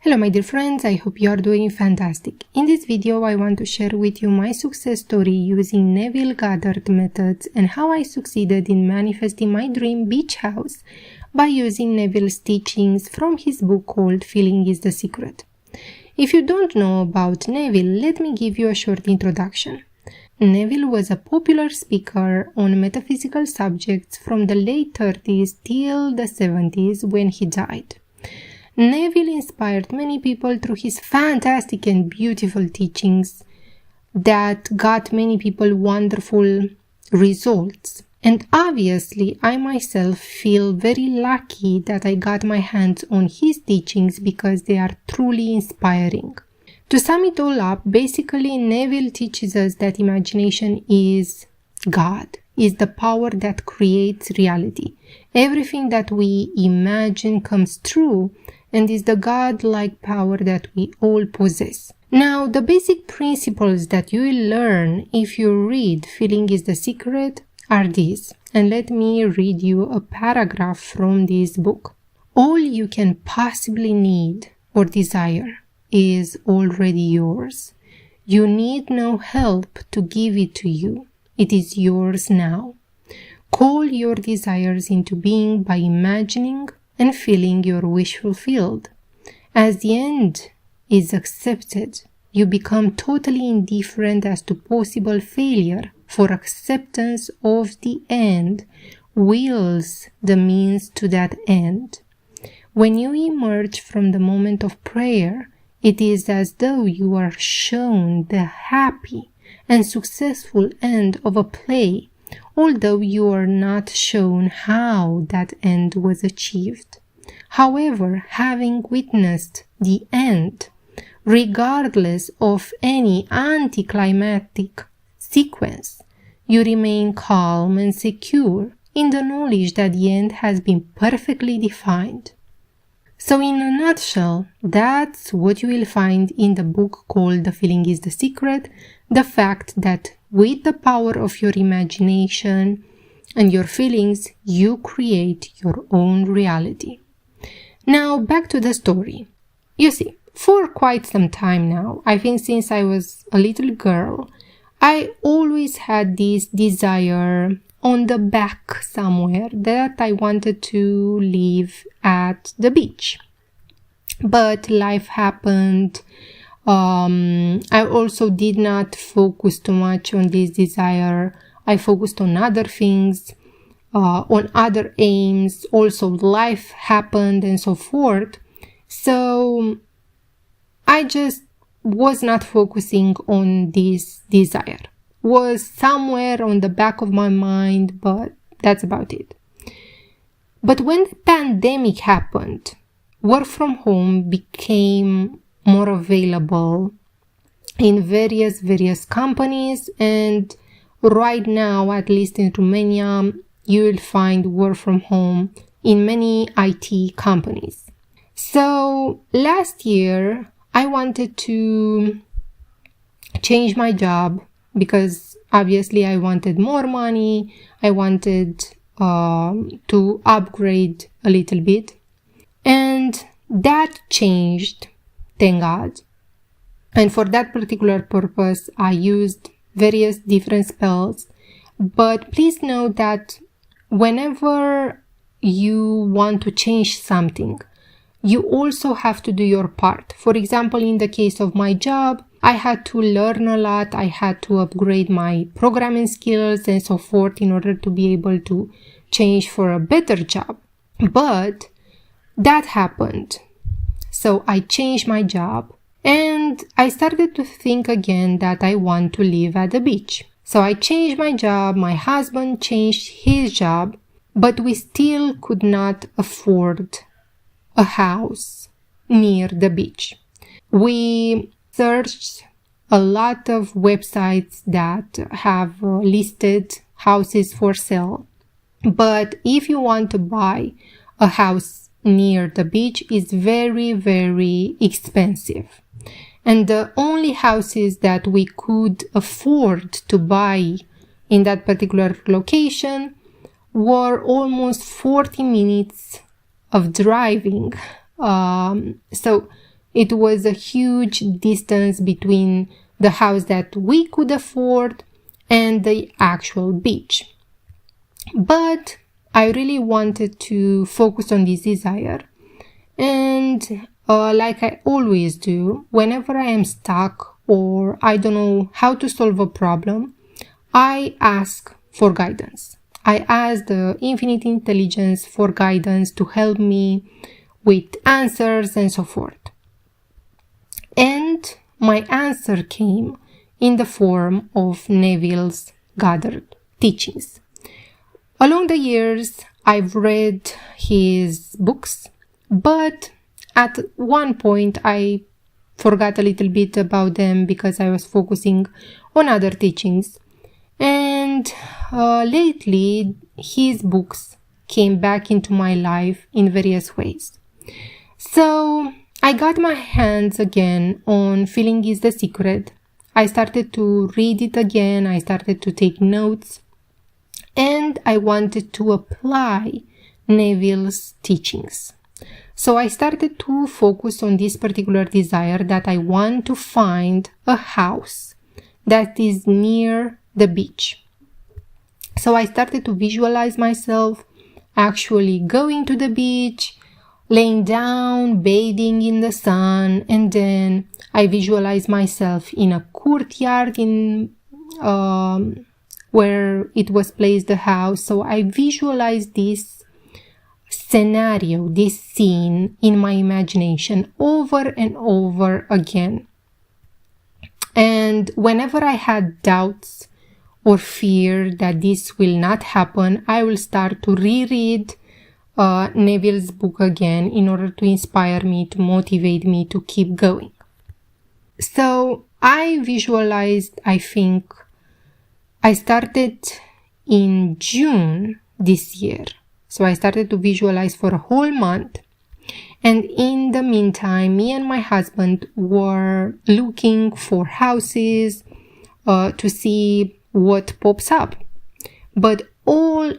Hello my dear friends, I hope you are doing fantastic. In this video I want to share with you my success story using Neville Goddard methods and how I succeeded in manifesting my dream beach house by using Neville's teachings from his book called Feeling is the Secret. If you don't know about Neville, let me give you a short introduction. Neville was a popular speaker on metaphysical subjects from the late 30s till the 70s when he died. Neville inspired many people through his fantastic and beautiful teachings that got many people wonderful results. And obviously, I myself feel very lucky that I got my hands on his teachings because they are truly inspiring. To sum it all up, basically Neville teaches us that imagination is God, is the power that creates reality. Everything that we imagine comes true and is the God-like power that we all possess. Now, the basic principles that you will learn if you read Feeling is the Secret are these. And let me read you a paragraph from this book. All you can possibly need or desire is already yours. You need no help to give it to you. It is yours now. Call your desires into being by imagining and feeling your wish fulfilled. As the end is accepted, you become totally indifferent as to possible failure, for acceptance of the end wills the means to that end. When you emerge from the moment of prayer, it is as though you are shown the happy and successful end of a play, although you are not shown how that end was achieved. However, having witnessed the end, regardless of any anticlimactic sequence, you remain calm and secure in the knowledge that the end has been perfectly defined. So in a nutshell, that's what you will find in the book called The Feeling is the Secret, the fact that with the power of your imagination and your feelings, you create your own reality. Now back to the story. You see, for quite some time now, I think since I was a little girl, I always had this desire on the back somewhere that I wanted to live at the beach. But life happened. I also did not focus too much on this desire. I focused on other things, on other aims. Also, life happened and so forth. So I just was not focusing on this desire. Was somewhere on the back of my mind, but that's about it. But when the pandemic happened, work from home became more available in various companies, and right now, at least in Romania, you will find work from home in many IT companies. So last year, I wanted to change my job because obviously I wanted more money. I wanted to upgrade a little bit. And that changed, thank God. And for that particular purpose, I used various different spells. But please know that whenever you want to change something, you also have to do your part. For example, in the case of my job, I had to learn a lot. I had to upgrade my programming skills and so forth in order to be able to change for a better job. But that happened. So I changed my job and I started to think again that I want to live at the beach. So I changed my job. My husband changed his job, but we still could not afford a house near the beach. We searched a lot of websites that have listed houses for sale. But if you want to buy a house near the beach, it's very expensive. And the only houses that we could afford to buy in that particular location were almost 40 minutes of driving. So It was a huge distance between the house that we could afford and the actual beach. But I really wanted to focus on this desire. And like I always do, whenever I am stuck or I don't know how to solve a problem, I ask for guidance. I ask the infinite intelligence for guidance to help me with answers and so forth. And my answer came in the form of Neville Goddard teachings. Along the years, I've read his books, but at one point I forgot a little bit about them because I was focusing on other teachings. And lately, his books came back into my life in various ways. So I got my hands again on Feeling is the Secret. I started to read it again. I started to take notes. And I wanted to apply Neville's teachings. So I started to focus on this particular desire that I want to find a house that is near the beach. So I started to visualize myself actually going to the beach, laying down, bathing in the sun, and then I visualized myself in a courtyard in where it was placed the house. So I visualized this scenario, this scene in my imagination over and over again. And whenever I had doubts or fear that this will not happen, I will start to reread Neville's book again in order to inspire me, to motivate me to keep going. So I visualized, I think, I started in June this year. So I started to visualize for a whole month. And in the meantime, me and my husband were looking for houses to see what pops up. But all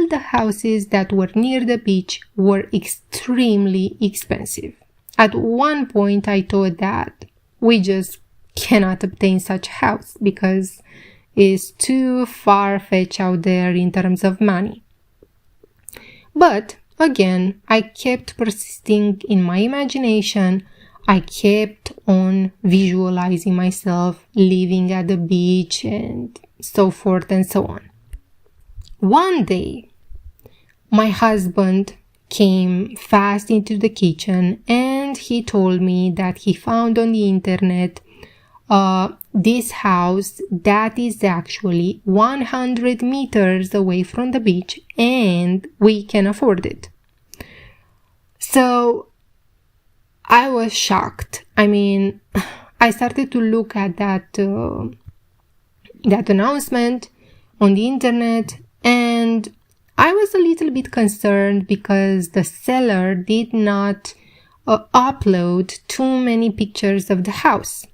the houses that were near the beach were extremely expensive. At one point, I thought that we just cannot obtain such a house because it's too far-fetched out there in terms of money. But again, I kept persisting in my imagination. I kept on visualizing myself living at the beach and so forth and so on. One day, my husband came fast into the kitchen and he told me that he found on the internet this house that is actually 100 meters away from the beach and we can afford it. So I was shocked. I mean, I started to look at that announcement on the internet and I was a little bit concerned because the seller did not upload too many pictures of the house.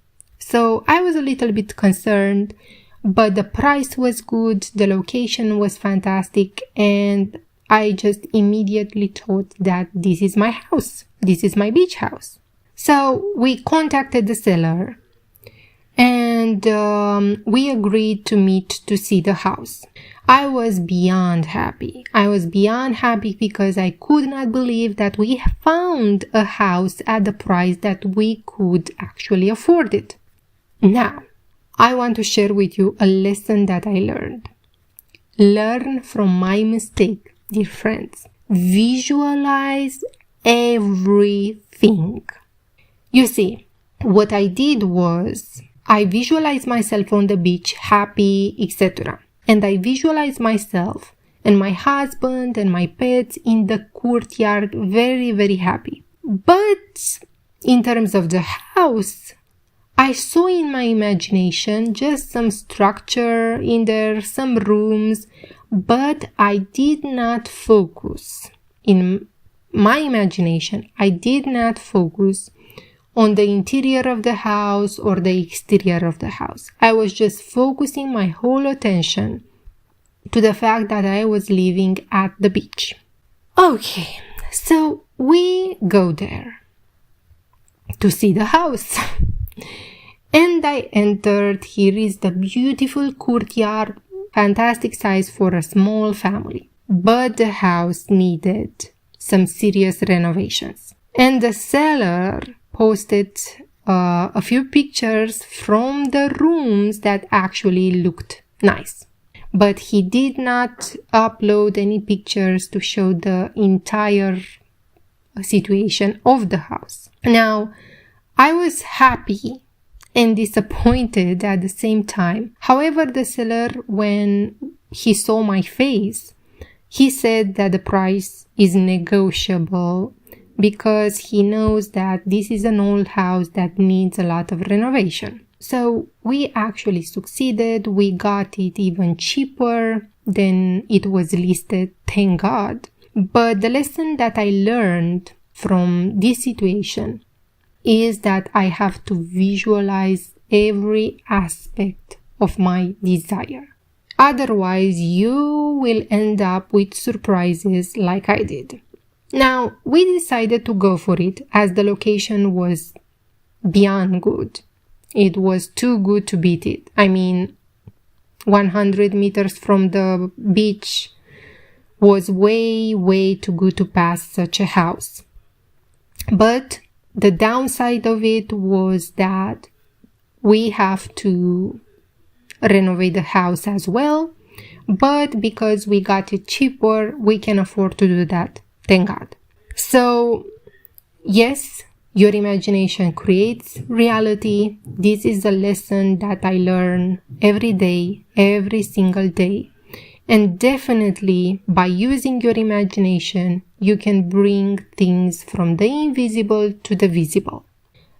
So I was a little bit concerned, but the price was good, the location was fantastic, and I just immediately thought that this is my house. This is my beach house. So we contacted the seller and we agreed to meet to see the house. I was beyond happy. I was beyond happy because I could not believe that we found a house at the price that we could actually afford it. Now, I want to share with you a lesson that I learned. Learn from my mistake, dear friends. Visualize everything. You see, what I did was I visualized myself on the beach, happy, etc. And I visualized myself and my husband and my pets in the courtyard, very, very happy. But in terms of the house, I saw in my imagination just some structure in there, some rooms, but I did not focus. In my imagination, I did not focus on the interior of the house or the exterior of the house. I was just focusing my whole attention to the fact that I was living at the beach. Okay, so we go there to see the house. And I entered. Here is the beautiful courtyard, fantastic size for a small family. But the house needed some serious renovations. And the seller posted a few pictures from the rooms that actually looked nice. But he did not upload any pictures to show the entire situation of the house. Now, I was happy and disappointed at the same time. However, the seller, when he saw my face, he said that the price is negotiable because he knows that this is an old house that needs a lot of renovation. So we actually succeeded. We got it even cheaper than it was listed, thank God. But the lesson that I learned from this situation is that I have to visualize every aspect of my desire. Otherwise, you will end up with surprises like I did. Now, we decided to go for it as the location was beyond good. It was too good to beat it. I mean, 100 meters from the beach was way too good to pass such a house. But the downside of it was that we have to renovate the house as well. But because we got it cheaper, we can afford to do that. Thank God. So, yes, your imagination creates reality. This is a lesson that I learn every day, every single day. And definitely, by using your imagination, you can bring things from the invisible to the visible.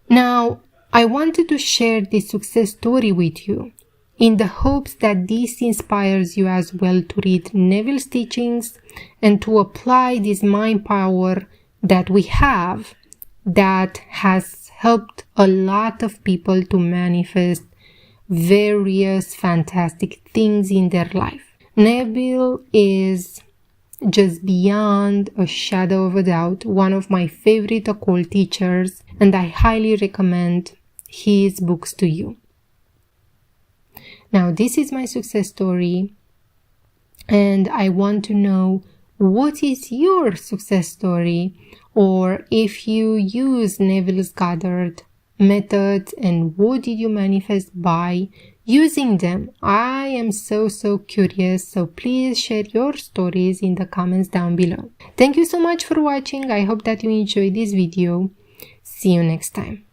Now, I wanted to share this success story with you in the hopes that this inspires you as well to read Neville's teachings and to apply this mind power that we have that has helped a lot of people to manifest various fantastic things in their life. Neville is just beyond a shadow of a doubt one of my favorite occult teachers, and I highly recommend his books to you. Now, this is my success story, and I want to know what is your success story, or if you use Neville Goddard methods and what did you manifest by using them. I am so curious, so please share your stories in the comments down below. Thank you so much for watching. I hope that you enjoyed this video. See you next time.